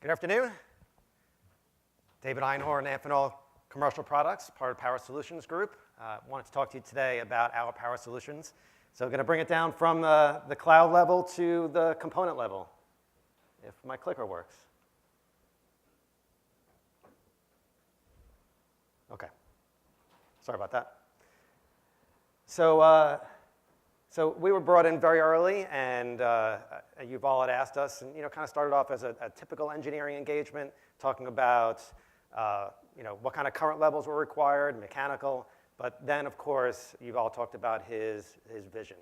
Good afternoon. David Einhorn, Amphenol Commercial Products, part of Power Solutions Group. Wanted to talk to you today about our power solutions. So I'm going to bring it down from the cloud level to the component level, if my clicker works. Okay. Sorry about that. So we were brought in very early, and Yuval had asked us, and kind of started off as a typical engineering engagement, talking about what kind of current levels were required, mechanical. But then, of course, Yuval talked about his vision,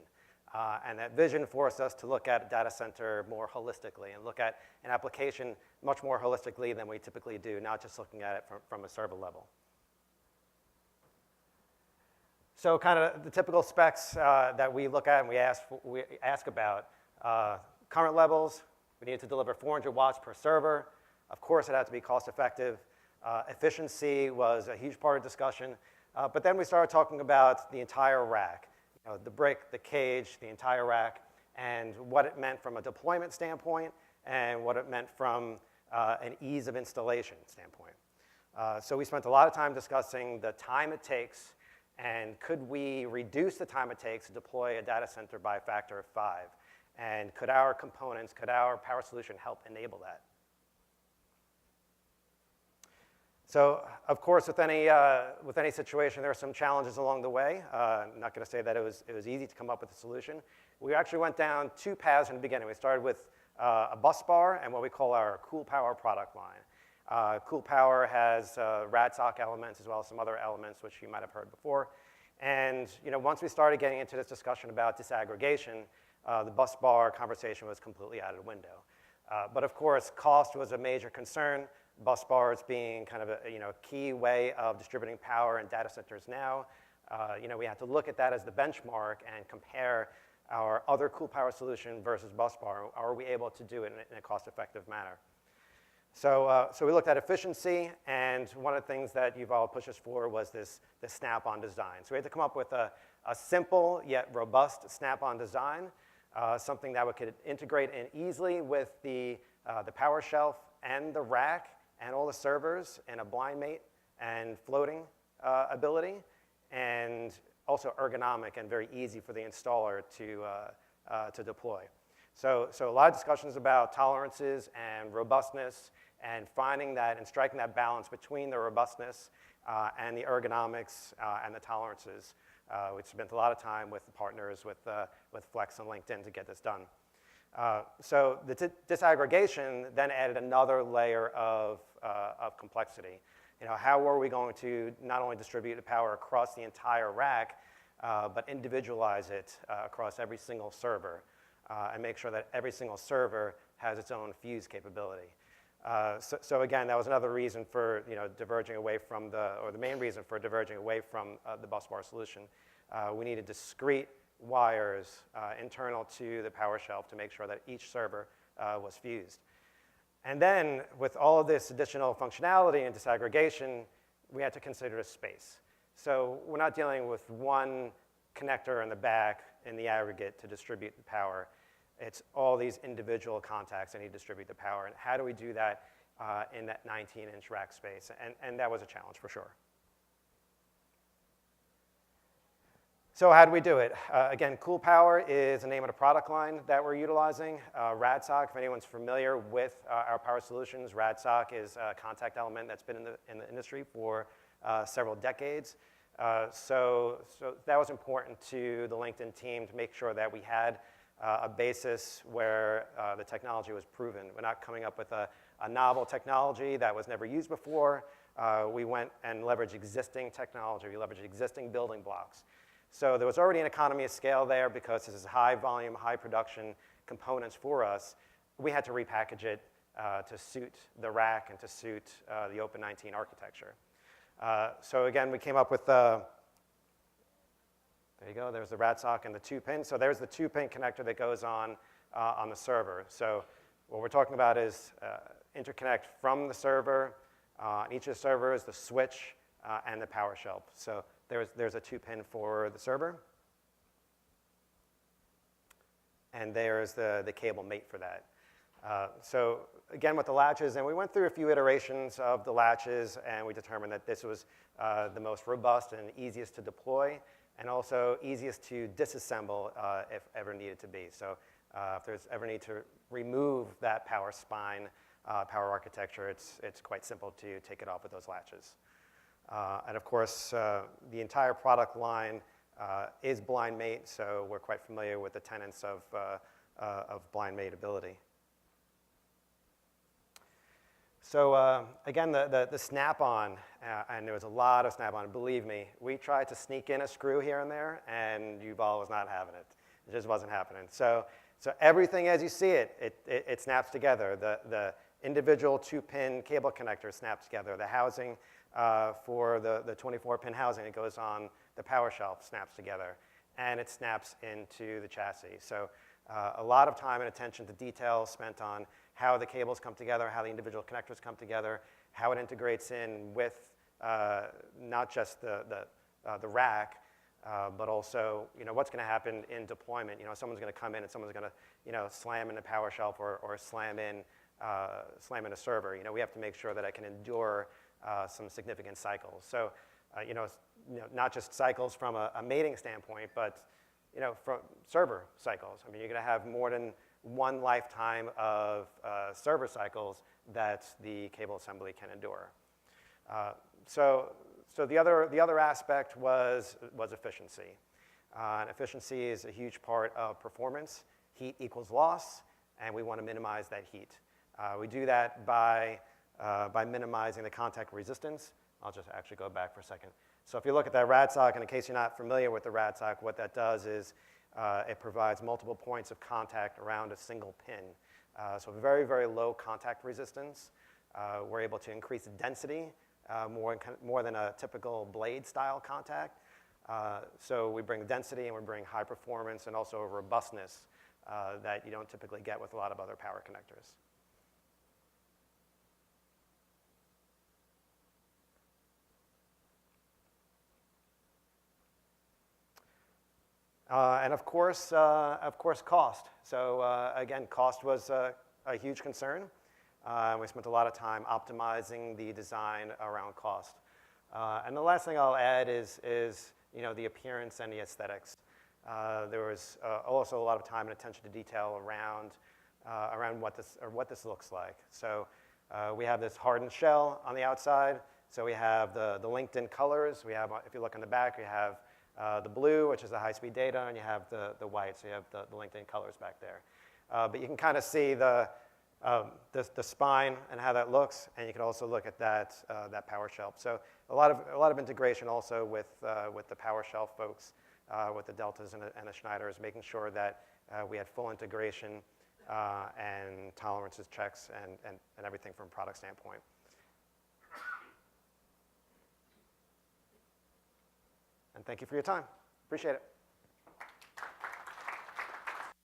and that vision forced us to look at a data center more holistically and look at an application much more holistically than we typically do, not just looking at it from a server level. So kind of the typical specs that we look at and we ask about, current levels, we need to deliver 400 watts per server. Of course, it had to be cost effective. Efficiency was a huge part of discussion. But then we started talking about the entire rack, the brick, the cage, the entire rack, and what it meant from a deployment standpoint and what it meant from an ease of installation standpoint. So we spent a lot of time discussing the time it takes, and could we reduce the time it takes to deploy a data center by a factor of 5? And could our components, could our power solution help enable that? So, of course, with any situation, there are some challenges along the way. I'm not going to say that it was easy to come up with a solution. We actually went down two paths in the beginning. We started with a bus bar and what we call our Cool Power product line. Cool Power has rad-sock elements as well as some other elements which you might have heard before. And once we started getting into this discussion about disaggregation, the bus bar conversation was completely out of the window. But of course, cost was a major concern. Bus bars being kind of a key way of distributing power in data centers now. We had to look at that as the benchmark and compare our other Cool Power solution versus bus bar. Are we able to do it in a cost-effective manner? So we looked at efficiency, and one of the things that Yuval pushed us for was this snap-on design. So we had to come up with a simple yet robust snap-on design, something that we could integrate in easily with the power shelf and the rack and all the servers in a blind mate and floating ability, and also ergonomic and very easy for the installer to deploy. So a lot of discussions about tolerances and robustness and finding that and striking that balance between the robustness and the ergonomics and the tolerances. We spent a lot of time with the partners, with Flex and LinkedIn to get this done. So the disaggregation then added another layer of complexity. How were we going to not only distribute the power across the entire rack, but individualize it across every single server and make sure that every single server has its own fuse capability. So again, that was another reason for diverging away from the main reason for diverging away from the bus bar solution. We needed discrete wires internal to the power shelf to make sure that each server was fused. And then with all of this additional functionality and disaggregation, we had to consider the space. So we're not dealing with one connector in the back in the aggregate to distribute the power. It's all these individual contacts that need to distribute the power. And how do we do that in that 19-inch rack space? And that was a challenge for sure. So how do we do it? Again, Cool Power is the name of the product line that we're utilizing. rad-sock, if anyone's familiar with our power solutions, rad-sock is a contact element that's been in the industry for several decades. So that was important to the LinkedIn team to make sure that we had a basis where the technology was proven. We're not coming up with a novel technology that was never used before. We went and leveraged existing technology. We leveraged existing building blocks. So there was already an economy of scale there because this is high volume, high production components for us. We had to repackage it to suit the rack and to suit the Open 19 architecture. So again, we came up with there you go, there's the rad-sock and the 2-pin. So there's the 2-pin connector that goes on the server. So what we're talking about is interconnect from the server. On each of the servers, the switch and the power shelf. So there's a 2-pin for the server. And there's the cable mate for that. So again, with the latches, and we went through a few iterations of the latches, and we determined that this was the most robust and easiest to deploy, and also easiest to disassemble if ever needed to be. So if there's ever need to remove that power spine, power architecture, it's quite simple to take it off with those latches. And of course, the entire product line is blind mate, so we're quite familiar with the tenets of blind mateability. So again, the snap-on, and there was a lot of snap-on. Believe me, we tried to sneak in a screw here and there, and Yuval was not having it. It just wasn't happening. So everything as you see it, it snaps together. The individual 2-pin cable connector snaps together. The housing for the 24-pin housing that goes on the power shelf snaps together, and it snaps into the chassis. So a lot of time and attention to detail spent on how the cables come together, how the individual connectors come together, how it integrates in with not just the rack, but also what's going to happen in deployment. Someone's going to come in and someone's going to slam in the power shelf or slam in a server. We have to make sure that it can endure some significant cycles. So not just cycles from a mating standpoint, but from server cycles. I mean, you're going to have more than one lifetime of server cycles that the cable assembly can endure. So the other aspect was efficiency. And efficiency is a huge part of performance. Heat equals loss, and we want to minimize that heat. We do that by minimizing the contact resistance. I'll just actually go back for a second. So if you look at that rad sock, and in case you're not familiar with the rad sock, what that does is it provides multiple points of contact around a single pin. So very, very low contact resistance. We're able to increase the density more than a typical blade-style contact. So we bring density and we bring high performance and also a robustness that you don't typically get with a lot of other power connectors. And of course, cost. So again, cost was a huge concern. We spent a lot of time optimizing the design around cost. And the last thing I'll add is the appearance and the aesthetics. There was also a lot of time and attention to detail around what this looks like. So we have this hardened shell on the outside. So we have the linked-in colors. We have, if you look in the back, we have the blue, which is the high-speed data, and you have the white, so you have the linked-in colors back there. But you can kind of see the spine and how that looks, and you can also look at that power shelf. So a lot of integration also with the power shelf folks, with the Deltas and the Schneiders, making sure that we had full integration and tolerances checks and everything from a product standpoint. And thank you for your time. Appreciate it.